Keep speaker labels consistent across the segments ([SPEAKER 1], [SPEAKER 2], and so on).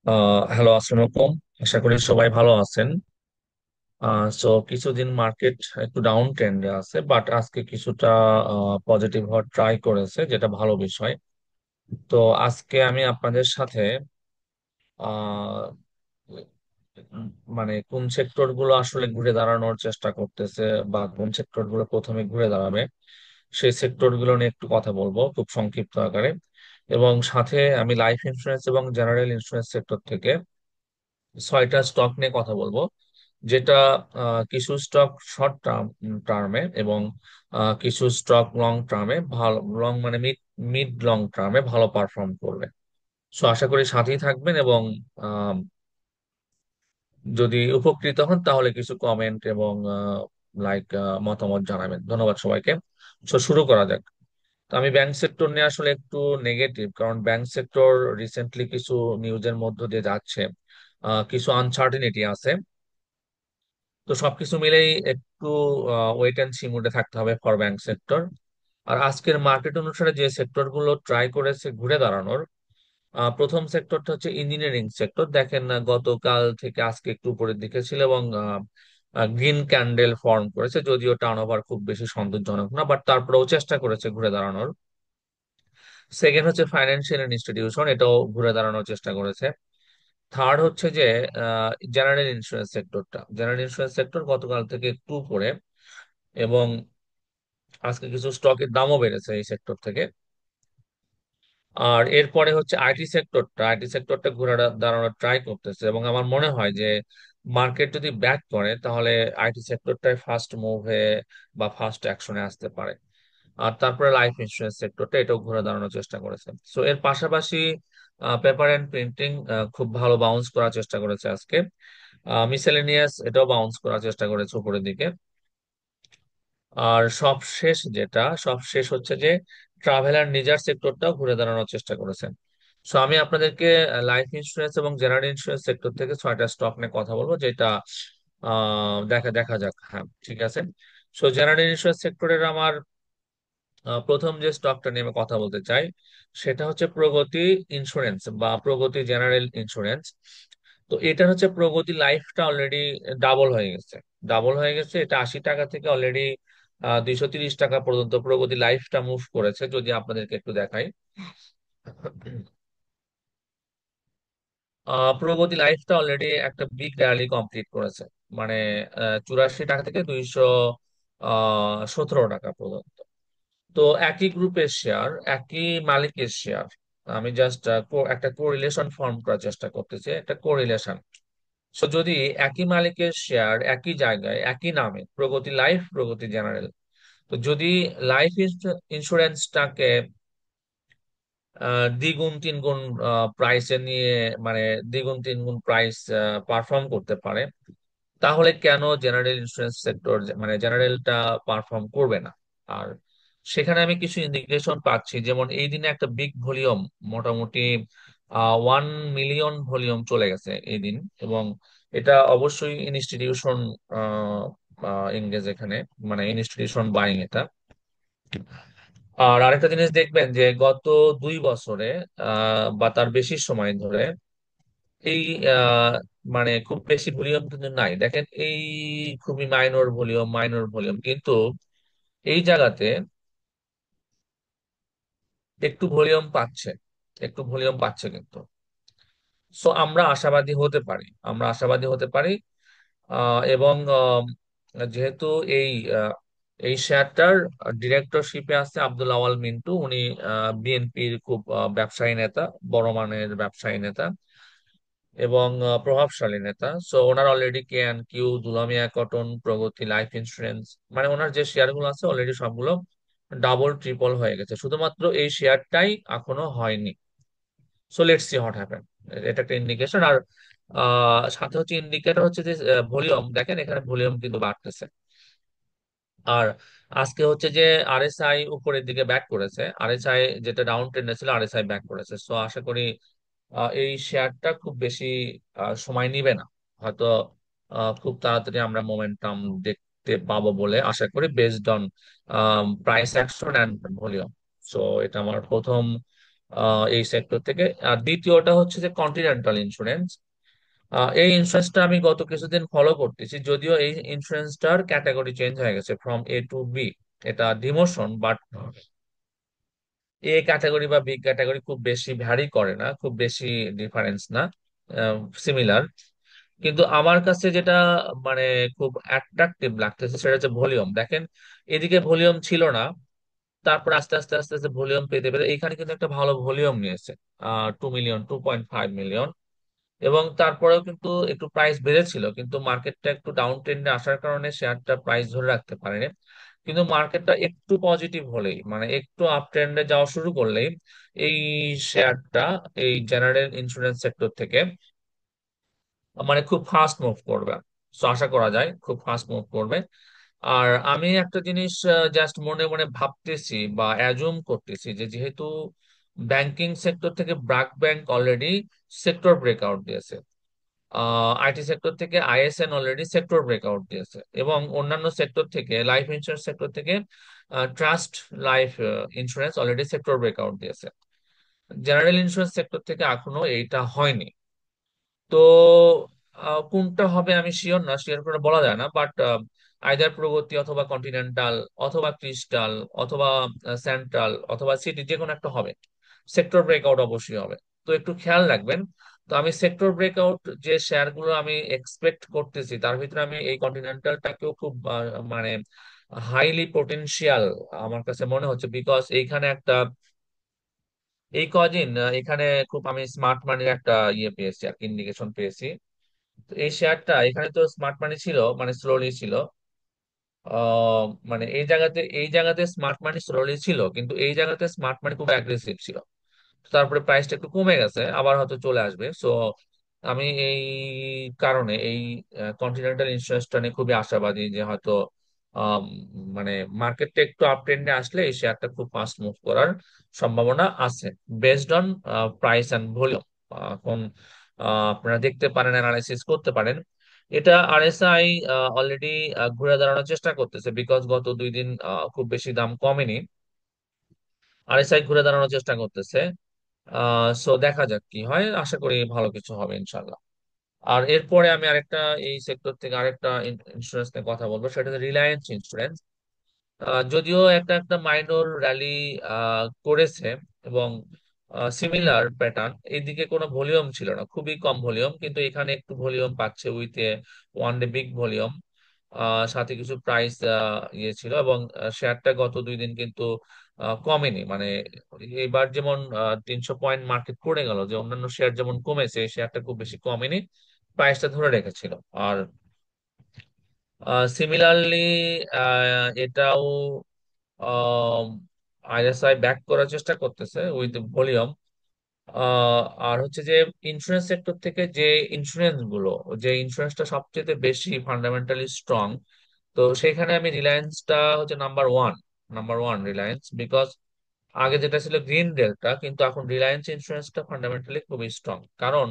[SPEAKER 1] Hello, আসসালামু আলাইকুম। আশা করি সবাই ভালো আছেন। কিছুদিন মার্কেট একটু ডাউন ট্রেন্ডে আছে, বাট আজকে কিছুটা পজিটিভ হওয়ার ট্রাই করেছে, যেটা ভালো বিষয়। তো আজকে আমি আপনাদের সাথে আহ মানে কোন সেক্টর গুলো আসলে ঘুরে দাঁড়ানোর চেষ্টা করতেছে বা কোন সেক্টর গুলো প্রথমে ঘুরে দাঁড়াবে, সেই সেক্টর গুলো নিয়ে একটু কথা বলবো খুব সংক্ষিপ্ত আকারে। এবং সাথে আমি লাইফ ইন্স্যুরেন্স এবং জেনারেল ইন্স্যুরেন্স সেক্টর থেকে 6টা স্টক নিয়ে কথা বলবো, যেটা কিছু স্টক শর্ট টার্মে এবং কিছু স্টক লং টার্মে ভালো, লং মানে মিড মিড লং টার্মে ভালো পারফর্ম করবে। সো আশা করি সাথেই থাকবেন এবং আহ, যদি উপকৃত হন তাহলে কিছু কমেন্ট এবং লাইক মতামত জানাবেন। ধন্যবাদ সবাইকে। সো শুরু করা যাক। তো আমি ব্যাংক সেক্টর নিয়ে আসলে একটু নেগেটিভ, কারণ ব্যাংক সেক্টর রিসেন্টলি কিছু নিউজের মধ্য দিয়ে যাচ্ছে, কিছু আনসার্টিনিটি আছে। তো সবকিছু মিলেই একটু ওয়েট অ্যান্ড সি মুডে থাকতে হবে ফর ব্যাংক সেক্টর। আর আজকের মার্কেট অনুসারে যে সেক্টর গুলো ট্রাই করেছে ঘুরে দাঁড়ানোর, প্রথম সেক্টরটা হচ্ছে ইঞ্জিনিয়ারিং সেক্টর। দেখেন না, গতকাল থেকে আজকে একটু উপরের দিকে ছিল এবং গ্রিন ক্যান্ডেল ফর্ম করেছে, যদিও টার্ন ওভার খুব বেশি সন্তোষজনক না, বাট তারপরেও চেষ্টা করেছে ঘুরে দাঁড়ানোর। সেকেন্ড হচ্ছে ফাইন্যান্সিয়াল ইনস্টিটিউশন, এটাও ঘুরে দাঁড়ানোর চেষ্টা করেছে। থার্ড হচ্ছে যে জেনারেল ইন্স্যুরেন্স সেক্টরটা, জেনারেল ইন্স্যুরেন্স সেক্টর গতকাল থেকে একটু উপরে এবং আজকে কিছু স্টকের দামও বেড়েছে এই সেক্টর থেকে। আর এরপরে হচ্ছে আইটি সেক্টরটা, আইটি সেক্টরটা ঘুরে দাঁড়ানোর ট্রাই করতেছে এবং আমার মনে হয় যে মার্কেট যদি ব্যাক করে তাহলে আইটি সেক্টরটাই ফার্স্ট মুভে বা ফার্স্ট অ্যাকশনে আসতে পারে। আর তারপরে লাইফ ইন্স্যুরেন্স সেক্টরটা, এটাও ঘুরে দাঁড়ানোর চেষ্টা করেছে। সো এর পাশাপাশি পেপার এন্ড প্রিন্টিং খুব ভালো বাউন্স করার চেষ্টা করেছে আজকে। মিসেলেনিয়াস এটাও বাউন্স করার চেষ্টা করেছে উপরের দিকে। আর সব শেষ হচ্ছে যে ট্রাভেল আর লিজার সেক্টরটাও ঘুরে দাঁড়ানোর চেষ্টা করেছেন। সো আমি আপনাদেরকে লাইফ ইন্স্যুরেন্স এবং জেনারেল ইন্স্যুরেন্স সেক্টর থেকে 6টা স্টক নিয়ে কথা বলবো, যেটা দেখা দেখা যাক। হ্যাঁ, ঠিক আছে। সো জেনারেল ইন্স্যুরেন্স সেক্টরের আমার প্রথম যে স্টকটা নিয়ে আমি কথা বলতে চাই, সেটা হচ্ছে প্রগতি ইন্স্যুরেন্স বা প্রগতি জেনারেল ইন্স্যুরেন্স। তো এটা হচ্ছে প্রগতি লাইফটা অলরেডি ডাবল হয়ে গেছে। ডাবল হয়ে গেছে, এটা 80 টাকা থেকে অলরেডি 230 টাকা পর্যন্ত প্রগতি লাইফটা মুভ করেছে। যদি আপনাদেরকে একটু দেখাই, প্রগতি লাইফটা অলরেডি একটা বিগ র্যালি কমপ্লিট করেছে। মানে 84 টাকা থেকে 217 টাকা পর্যন্ত। তো একই গ্রুপের শেয়ার, একই মালিকের শেয়ার। আমি জাস্ট একটা কোরিলেশন ফর্ম করার চেষ্টা করতেছি, একটা কোরিলেশন। সো যদি একই মালিকের শেয়ার একই জায়গায় একই নামে, প্রগতি লাইফ প্রগতি জেনারেল, তো যদি লাইফ ইন্স্যুরেন্সটাকে দ্বিগুণ তিনগুণ প্রাইসে নিয়ে, মানে দ্বিগুণ তিনগুণ প্রাইস পারফর্ম করতে পারে, তাহলে কেন জেনারেল ইন্স্যুরেন্স সেক্টর মানে জেনারেলটা পারফর্ম করবে না? আর সেখানে আমি কিছু ইন্ডিকেশন পাচ্ছি, যেমন এই দিনে একটা বিগ ভলিউম, মোটামুটি 1 মিলিয়ন ভলিউম চলে গেছে এই দিন। এবং এটা অবশ্যই ইনস্টিটিউশন এঙ্গেজ এখানে, মানে ইনস্টিটিউশন বাইং এটা। আর আরেকটা জিনিস দেখবেন যে গত 2 বছরে বা তার বেশি সময় ধরে এই আহ, মানে খুব বেশি ভলিউম কিন্তু নাই। দেখেন, এই খুবই মাইনর ভলিউম, মাইনর ভলিউম, কিন্তু এই জায়গাতে একটু ভলিউম পাচ্ছে, একটু ভলিউম পাচ্ছে কিন্তু। সো আমরা আশাবাদী হতে পারি, আমরা আশাবাদী হতে পারি। এবং যেহেতু এই আহ, এই শেয়ারটার ডিরেক্টরশিপে আছে আব্দুল আওয়াল মিন্টু, উনি বিএনপির খুব ব্যবসায়ী নেতা, বড় মানের ব্যবসায়ী নেতা এবং প্রভাবশালী নেতা। সো ওনার already K and Q, Dulamiya cotton, Pragati life insurance, মানে ওনার যে শেয়ার গুলো আছে অলরেডি সবগুলো ডাবল ট্রিপল হয়ে গেছে, শুধুমাত্র এই শেয়ারটাই এখনো হয়নি। So let's see what happen. এটা একটা ইন্ডিকেশন। আর সাথে হচ্ছে ইন্ডিকেটর হচ্ছে যে ভলিউম, দেখেন এখানে ভলিউম কিন্তু বাড়তেছে। আর আজকে হচ্ছে যে আরএসআই উপরের দিকে ব্যাক করেছে, আরএসআই যেটা ডাউন ট্রেন্ডে ছিল, আরএসআই ব্যাক করেছে। সো আশা করি এই শেয়ারটা খুব বেশি সময় নিবে না, হয়তো খুব তাড়াতাড়ি আমরা মোমেন্টাম দেখতে পাবো বলে আশা করি, based on price action and volume. So এটা আমার প্রথম এই সেক্টর থেকে। আর দ্বিতীয়টা হচ্ছে যে কন্টিনেন্টাল ইন্স্যুরেন্স। এই ইন্স্যুরেন্সটা আমি গত কিছুদিন ফলো করতেছি, যদিও এই ইন্স্যুরেন্সটার ক্যাটাগরি চেঞ্জ হয়ে গেছে ফ্রম এ টু বি। এটা ডিমোশন, বাট এ ক্যাটাগরি বা বি ক্যাটাগরি খুব বেশি ভ্যারি করে না, খুব বেশি ডিফারেন্স না, সিমিলার। কিন্তু আমার কাছে যেটা মানে খুব অ্যাট্রাকটিভ লাগতেছে সেটা হচ্ছে ভলিউম। দেখেন, এদিকে ভলিউম ছিল না, তারপর আস্তে আস্তে আস্তে আস্তে ভলিউম পেতে পেতে এইখানে কিন্তু একটা ভালো ভলিউম নিয়েছে, 2 মিলিয়ন, 2.5 মিলিয়ন। এবং তারপরেও কিন্তু একটু প্রাইস বেড়েছিল, কিন্তু মার্কেটটা একটু ডাউন ট্রেন্ডে আসার কারণে শেয়ারটা প্রাইস ধরে রাখতে পারেনি। কিন্তু মার্কেটটা একটু পজিটিভ হলেই, মানে একটু আপ ট্রেন্ডে যাওয়া শুরু করলেই এই শেয়ারটা, এই জেনারেল ইন্স্যুরেন্স সেক্টর থেকে মানে খুব ফাস্ট মুভ করবে। তো আশা করা যায় খুব ফাস্ট মুভ করবে। আর আমি একটা জিনিস জাস্ট মনে মনে ভাবতেছি বা অ্যাজুম করতেছি যে যেহেতু ব্যাংকিং সেক্টর থেকে BRAC bank already sector breakout দিয়েছে, আইটি সেক্টর থেকে আইএসএন অলরেডি সেক্টর ব্রেকআউট দিয়েছে, এবং অন্যান্য সেক্টর থেকে লাইফ ইন্স্যুরেন্স সেক্টর থেকে trust life insurance already sector breakout দিয়েছে। জেনারেল ইন্স্যুরেন্স সেক্টর থেকে এখনো এইটা হয়নি। তো কোনটা হবে আমি শিওর না, শিওর করে বলা যায় না, বাট আইদার প্রগতি অথবা কন্টিনেন্টাল অথবা ক্রিস্টাল অথবা সেন্ট্রাল অথবা সিটি, যে কোনো একটা হবে। সেক্টর ব্রেকআউট অবশ্যই হবে। তো একটু খেয়াল রাখবেন। তো আমি সেক্টর ব্রেকআউট যে শেয়ার গুলো আমি এক্সপেক্ট করতেছি তার ভিতরে আমি এই কন্টিনেন্টালটাকেও খুব মানে হাইলি পোটেনশিয়াল আমার কাছে মনে হচ্ছে, বিকজ এইখানে একটা, এই কদিন এখানে খুব আমি স্মার্ট মানির একটা ইয়ে পেয়েছি আর ইন্ডিকেশন পেয়েছি। তো এই শেয়ারটা এখানে তো স্মার্ট মানি ছিল, মানে স্লোলি ছিল। আহ মানে এই জায়গাতে স্মার্ট মানি স্লোলি ছিল, কিন্তু এই জায়গাতে স্মার্ট মানি খুব অ্যাগ্রেসিভ ছিল। তারপরে প্রাইসটা একটু কমে গেছে, আবার হয়তো চলে আসবে। সো আমি এই কারণে এই কন্টিনেন্টাল ইন্স্যুরেন্সটা নিয়ে খুবই আশাবাদী যে হয়তো আম, মানে মার্কেটটা একটু আপ ট্রেন্ডে আসলে এই শেয়ারটা খুব ফাস্ট মুভ করার সম্ভাবনা আছে, based on price and volume. এখন আপনারা দেখতে পারেন, অ্যানালাইসিস করতে পারেন। এটা আরএসআই অলরেডি ঘুরে দাঁড়ানোর চেষ্টা করতেছে, বিকজ গত 2 দিন খুব বেশি দাম কমেনি। আরএসআই ঘুরে দাঁড়ানোর চেষ্টা করতেছে। সো দেখা যাক কি হয়, আশা করি ভালো কিছু হবে ইনশাল্লাহ। আর এরপরে আমি আরেকটা, এই সেক্টর থেকে আরেকটা ইন্স্যুরেন্স নিয়ে কথা বলবো, সেটা হচ্ছে রিলায়েন্স ইন্স্যুরেন্স। যদিও একটা একটা মাইনর র্যালি করেছে, এবং সিমিলার প্যাটার্ন, এইদিকে কোনো ভলিউম ছিল না, খুবই কম ভলিউম, কিন্তু এখানে একটু ভলিউম পাচ্ছে with a one day big volume. সাথে কিছু প্রাইস ইয়ে ছিল, এবং শেয়ারটা গত 2 দিন কিন্তু কমেনি। মানে এবার যেমন 300 পয়েন্ট মার্কেট পড়ে গেল, যে অন্যান্য শেয়ার যেমন কমেছে, এই শেয়ারটা খুব বেশি কমেনি, প্রাইসটা ধরে রেখেছিল। আর সিমিলারলি এটাও আইএসআই ব্যাক করার চেষ্টা করতেছে উইথ ভলিউম। আর হচ্ছে যে ইন্স্যুরেন্স সেক্টর থেকে যে ইন্স্যুরেন্স গুলো, যে ইন্স্যুরেন্সটা সবচেয়ে বেশি ফান্ডামেন্টালি স্ট্রং, তো সেখানে আমি রিলায়েন্সটা হচ্ছে নাম্বার 1। নাম্বার 1 রিলায়েন্স, বিকজ আগে যেটা ছিল গ্রিন ডেল্টা, কিন্তু এখন রিলায়েন্স ইন্স্যুরেন্সটা ফান্ডামেন্টালি খুবই স্ট্রং। কারণ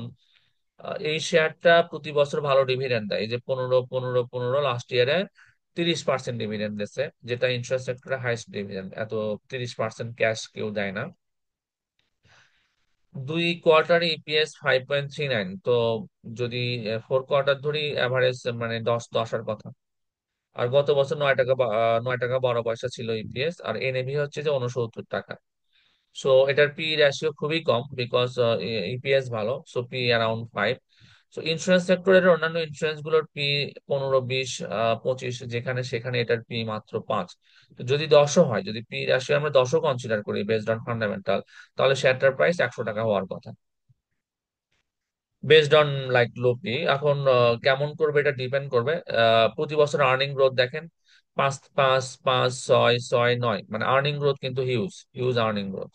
[SPEAKER 1] এই শেয়ারটা প্রতি বছর ভালো ডিভিডেন্ড দেয়। এই যে 15 15 15 লাস্ট ইয়ারে 30% ডিভিডেন্ড দিচ্ছে, যেটা ইন্স্যুরেন্স সেক্টরের হাইস্ট ডিভিডেন্ড। এত 30% ক্যাশ কেউ দেয় না। 2 কোয়ার্টার ইপিএস 5.39। তো যদি 4 কোয়ার্টার ধরি, অ্যাভারেজ মানে 10 10 আর কথা। আর গত বছর 9 টাকা 9 টাকা 12 পয়সা ছিল ইপিএস, আর এনএভি হচ্ছে যে 69 টাকা। সো এটার পি রেশিও খুবই কম, বিকজ ইপিএস ভালো, so P around 5। So insurance সেক্টরের অন্যান্য ইন্স্যুরেন্স গুলোর পি 15 20 25, যেখানে সেখানে এটার পি মাত্র 5। তো যদি 10ও হয়, যদি পি রেশিও আমরা 10ও কনসিডার করি বেসড অন ফান্ডামেন্টাল, তাহলে শেয়ারটার প্রাইস 100 টাকা হওয়ার কথা, based on like low P. এখন কেমন করবে এটা ডিপেন্ড করবে। প্রতি বছর আর্নিং গ্রোথ দেখেন, 5 5 5 6 6 9, মানে আর্নিং গ্রোথ কিন্তু হিউজ হিউজ আর্নিং গ্রোথ।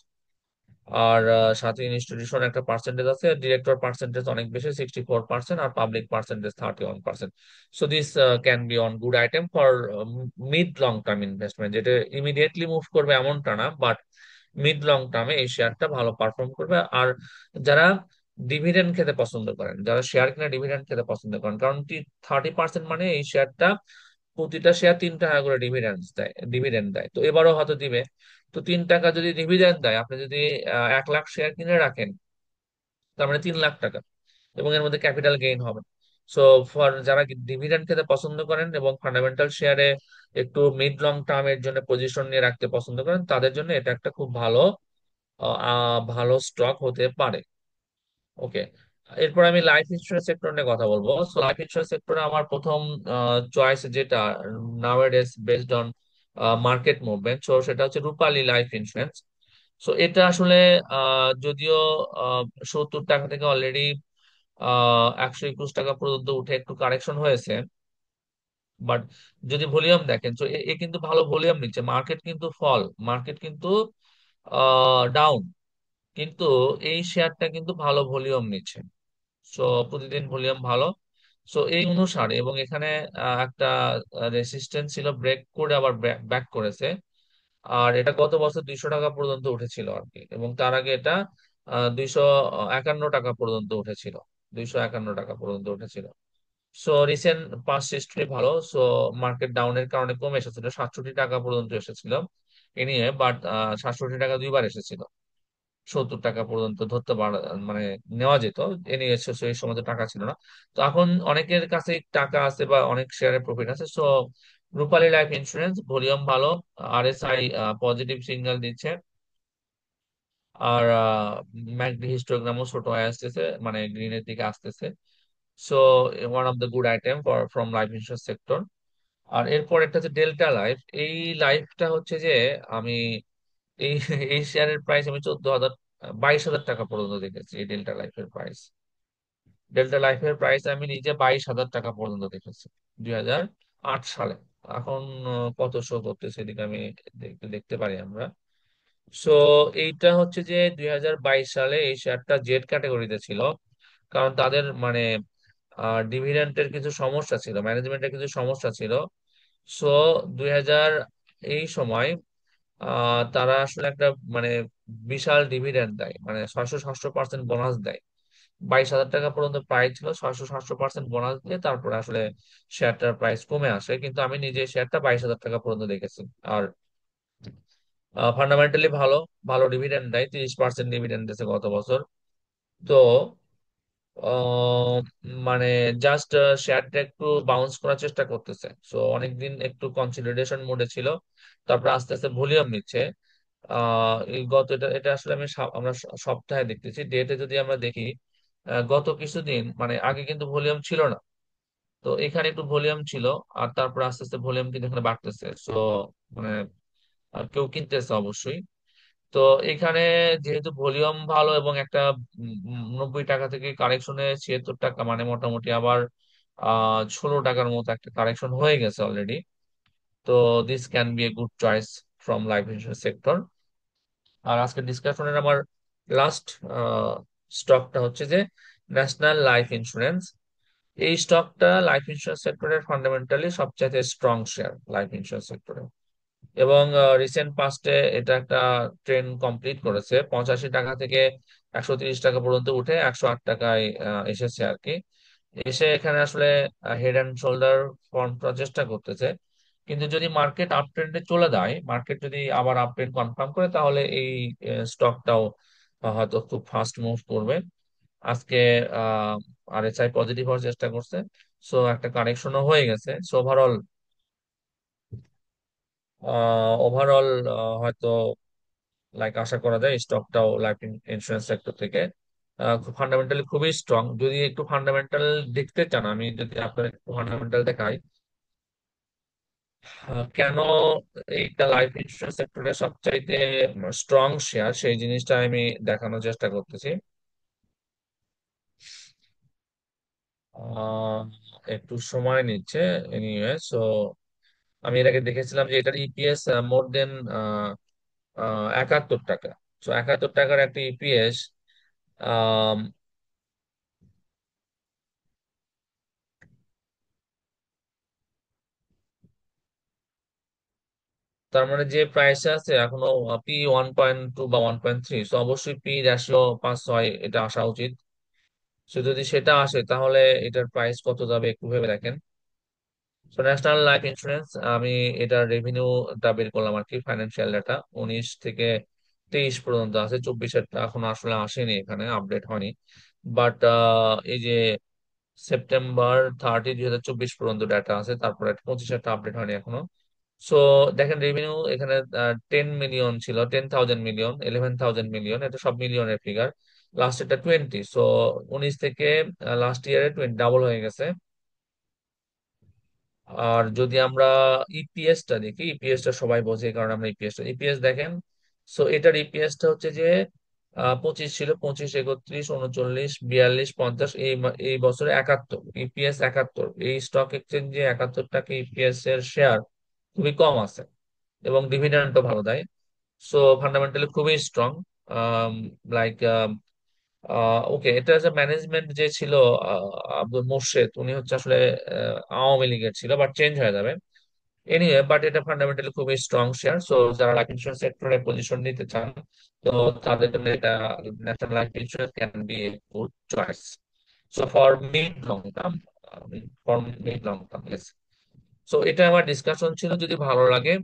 [SPEAKER 1] আর সাথে ইনস্টিটিউশন একটা পার্সেন্টেজ আছে, ডিরেক্টর পার্সেন্টেজ অনেক বেশি, 64%, আর public percentage 31%। So this can be on good item for mid long term investment. যেটা ইমিডিয়েটলি মুভ করবে এমনটা না, বাট মিড লং টার্মে এই শেয়ারটা ভালো পারফর্ম করবে। আর যারা ডিভিডেন্ড খেতে পছন্দ করেন, যারা শেয়ার কিনা ডিভিডেন্ড খেতে পছন্দ করেন, কারণ 30% মানে এই শেয়ারটা প্রতিটা শেয়ার 3 টাকা করে ডিভিডেন্ড দেয়, তো এবারও হয়তো দিবে। তো 3 টাকা যদি ডিভিডেন্ড দেয়, আপনি যদি 1 লাখ শেয়ার কিনে রাখেন, তার মানে 3 লাখ টাকা, এবং এর মধ্যে ক্যাপিটাল গেইন হবে। সো ফর যারা ডিভিডেন্ড খেতে পছন্দ করেন এবং ফান্ডামেন্টাল শেয়ারে একটু মিড লং টার্মের জন্য পজিশন নিয়ে রাখতে পছন্দ করেন, তাদের জন্য এটা একটা খুব ভালো ভালো স্টক হতে পারে। ওকে, এরপর আমি লাইফ ইন্স্যুরেন্স সেক্টর নিয়ে কথা বলবো। সো লাইফ ইন্স্যুরেন্স সেক্টরে আমার প্রথম চয়েস যেটা নাওয়াডেজ based on market movement, so সেটা হচ্ছে রূপালী লাইফ ইন্স্যুরেন্স। সো এটা আসলে যদিও 70 টাকা থেকে অলরেডি 121 টাকা পর্যন্ত উঠে একটু কারেকশন হয়েছে, বাট যদি ভলিউম দেখেন, তো এ এ কিন্তু ভালো ভলিউম নিচ্ছে। মার্কেট কিন্তু মার্কেট কিন্তু ডাউন, কিন্তু এই শেয়ারটা কিন্তু ভালো ভলিউম নিচ্ছে। সো প্রতিদিন ভলিউম ভালো। সো এই অনুসারে, এবং এখানে একটা রেসিস্টেন্স ছিল, ব্রেক করে আবার ব্যাক করেছে। আর এটা গত বছর 200 টাকা পর্যন্ত উঠেছিল আর কি, এবং তার আগে এটা 251 টাকা পর্যন্ত উঠেছিল। 251 টাকা পর্যন্ত উঠেছিল। সো রিসেন্ট পাস্ট হিস্ট্রি ভালো। সো মার্কেট ডাউনের কারণে কমে এসেছিল, 67 টাকা পর্যন্ত এসেছিল নিয়ে, বাট 67 টাকা দুইবার এসেছিল। 70 টাকা পর্যন্ত ধরতে পারা, মানে নেওয়া যেত। নিয়ে সেই সময় তো টাকা ছিল না। তো এখন অনেকের কাছে টাকা আছে বা অনেক শেয়ারে প্রফিট আছে। সো রূপালী লাইফ ইন্স্যুরেন্স ভলিউম ভালো, আরএসআই পজিটিভ সিগন্যাল দিচ্ছে, আর ম্যাকডি হিস্টোগ্রামও ছোট হয়ে আসতেছে, মানে গ্রিনের দিকে আসতেছে। So one of the good item from life insurance sector. আর এরপর একটা হচ্ছে ডেল্টা লাইফ। এই লাইফটা হচ্ছে যে আমি এই এই শেয়ারের প্রাইস আমি 14,000 22,000 টাকা পর্যন্ত দেখেছি। এই ডেল্টা লাইফের প্রাইস আমি নিজে 22,000 টাকা পর্যন্ত দেখেছি 2008 সালে। এখন কত শো করতেছে এদিকে আমি একটু দেখতে পারি আমরা। সো এইটা হচ্ছে যে 2022 সালে এই শেয়ারটা জেড ক্যাটাগরিতে ছিল, কারণ তাদের মানে ডিভিডেন্টের কিছু সমস্যা ছিল, ম্যানেজমেন্টের কিছু সমস্যা ছিল। সো 2000 এই সময় তারা আসলে একটা মানে বিশাল ডিভিডেন্ড দেয়, মানে 600-700% বোনাস দেয়। 22,000 টাকা পর্যন্ত প্রাইস ছিল, 600-700% বোনাস দিয়ে তারপরে আসলে শেয়ারটার প্রাইস কমে আসে। কিন্তু আমি নিজে শেয়ারটা 22,000 টাকা পর্যন্ত দেখেছি। আর ফান্ডামেন্টালি ভালো, ভালো ডিভিডেন্ড দেয়, 30% ডিভিডেন্ড দিয়েছে গত বছর। তো আহ, মানে জাস্ট শেয়ারটা একটু বাউন্স করার চেষ্টা করতেছে। সো অনেকদিন একটু কনসলিডেশন মোডে ছিল, তারপর আস্তে আস্তে ভলিউম নিচ্ছে। এই গত এটা এটা আসলে আমরা সপ্তাহে দেখতেছি, ডেটে যদি আমরা দেখি, গত কিছুদিন মানে আগে কিন্তু ভলিউম ছিল না। তো এখানে একটু ভলিউম ছিল, আর তারপর আস্তে আস্তে ভলিউম কিন্তু এখানে বাড়তেছে। সো মানে কেউ কিনতেছে অবশ্যই। তো এখানে যেহেতু ভলিউম ভালো এবং একটা 90 টাকা থেকে কারেকশনে 76 টাকা, মানে মোটামুটি আবার 16 টাকার মতো একটা কারেকশন হয়ে গেছে অলরেডি। তো this can be a good choice from life insurance sector. আর আজকে ডিসকাশনের আমার লাস্ট স্টকটা হচ্ছে যে ন্যাশনাল লাইফ ইন্স্যুরেন্স। এই স্টকটা লাইফ ইন্স্যুরেন্স সেক্টরের ফান্ডামেন্টালি সবচাইতে স্ট্রং শেয়ার লাইফ ইন্স্যুরেন্স সেক্টরে। এবং রিসেন্ট পাস্টে এটা একটা ট্রেন্ড কমপ্লিট করেছে, 85 টাকা থেকে 130 টাকা পর্যন্ত উঠে 108 টাকায় এসেছে আর কি। এসে এখানে আসলে হেড অ্যান্ড শোল্ডার ফর্ম করার চেষ্টা করতেছে। কিন্তু যদি মার্কেট আপ ট্রেন্ডে চলে যায়, মার্কেট যদি আবার আপ ট্রেন্ড কনফার্ম করে, তাহলে এই স্টকটাও হয়তো খুব ফাস্ট মুভ করবে। আজকে আরএসআই পজিটিভ হওয়ার চেষ্টা করছে। সো একটা কারেকশনও হয়ে গেছে। সো ওভারঅল হয়তো লাইক আশা করা যায় স্টকটাও লাইফ ইন্স্যুরেন্স সেক্টর থেকে ফান্ডামেন্টালি খুবই স্ট্রং। যদি একটু ফান্ডামেন্টাল দেখতে চান, আমি যদি আপনার একটু ফান্ডামেন্টাল দেখাই, কেন এইটা লাইফ ইন্স্যুরেন্স সেক্টরের সবচাইতে স্ট্রং শেয়ার, সেই জিনিসটা আমি দেখানোর চেষ্টা করতেছি। আহ, একটু সময় নিচ্ছে এনিওয়ে। সো আমি এর আগে দেখেছিলাম যে এটার ইপিএস মোর দেন 71 টাকা। সো 71 টাকার একটা ইপিএস, তার মানে যে প্রাইস আছে এখনো P 1.2 বা 1.3, তো অবশ্যই পি রেশিও 5-6 এটা আসা উচিত। তো যদি সেটা আসে, তাহলে এটার প্রাইস কত যাবে একটু ভেবে দেখেন। তো ন্যাশনাল লাইফ ইন্স্যুরেন্স, আমি এটার রেভিনিউটা বের করলাম আর কি, ফাইন্যান্সিয়াল ডাটা 19 থেকে 23 পর্যন্ত আছে, 24-এরটা এখন আসলে আসেনি, এখানে আপডেট হয়নি। বাট এই যে সেপ্টেম্বর 30, 2024 পর্যন্ত ডাটা আছে, তারপরে 25-এরটা আপডেট হয়নি এখনো। সো দেখেন রেভিনিউ এখানে 10 মিলিয়ন ছিল, 10,000 মিলিয়ন, 11,000 মিলিয়ন, এটা সব মিলিয়নের ফিগার। লাস্ট এটা 20, সো 19 থেকে লাস্ট ইয়ারে 20 ডাবল হয়ে গেছে। আর যদি আমরা ইপিএস টা দেখি, ইপিএস টা সবাই বোঝে কারণ আমরা ইপিএস দেখেন। সো এটার ইপিএস টা হচ্ছে যে 25 ছিল, 25, 31, 39, 42, 50, এই বছরে 71, ইপিএস 71। এই স্টক এক্সচেঞ্জে 71টাকে ইপিএস এর শেয়ার খুবই কম আছে, এবং ডিভিডেন্ডও ভালো দেয়। সো ফান্ডামেন্টালি খুবই স্ট্রং। লাইক ওকে, এটা যে ম্যানেজমেন্ট যে ছিল, আব্দুল মোর্শেদ, উনি হচ্ছে আসলে আওয়ামী লীগের ছিল, বাট চেঞ্জ হয়ে যাবে এনিওয়ে। বাট এটা ফান্ডামেন্টালি খুবই স্ট্রং শেয়ার। সো যারা লাইফ ইন্স্যুরেন্স সেক্টরে পজিশন নিতে চান, তো তাদের জন্য এটা, national life insurance can be a good choice. So for mid long term, for mid long term, so এটা আমার ডিসকাশন ছিল। যদি ভালো লাগে,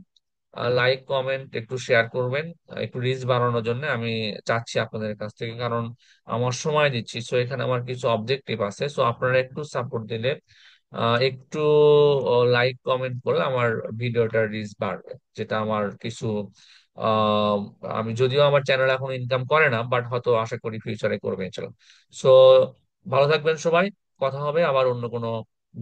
[SPEAKER 1] লাইক কমেন্ট একটু শেয়ার করবেন, একটু রিচ বাড়ানোর জন্য আমি চাচ্ছি আপনাদের কাছ থেকে, কারণ আমার সময় দিচ্ছি। সো এখানে আমার কিছু অবজেক্টিভ আছে, সো আপনারা একটু সাপোর্ট দিলে, একটু লাইক কমেন্ট করলে আমার ভিডিওটার রিচ বাড়বে, যেটা আমার কিছু আহ, আমি যদিও আমার চ্যানেল এখন ইনকাম করে না, বাট হয়তো আশা করি ফিউচারে করবে। চলো, সো ভালো থাকবেন সবাই, কথা হবে আবার অন্য কোনো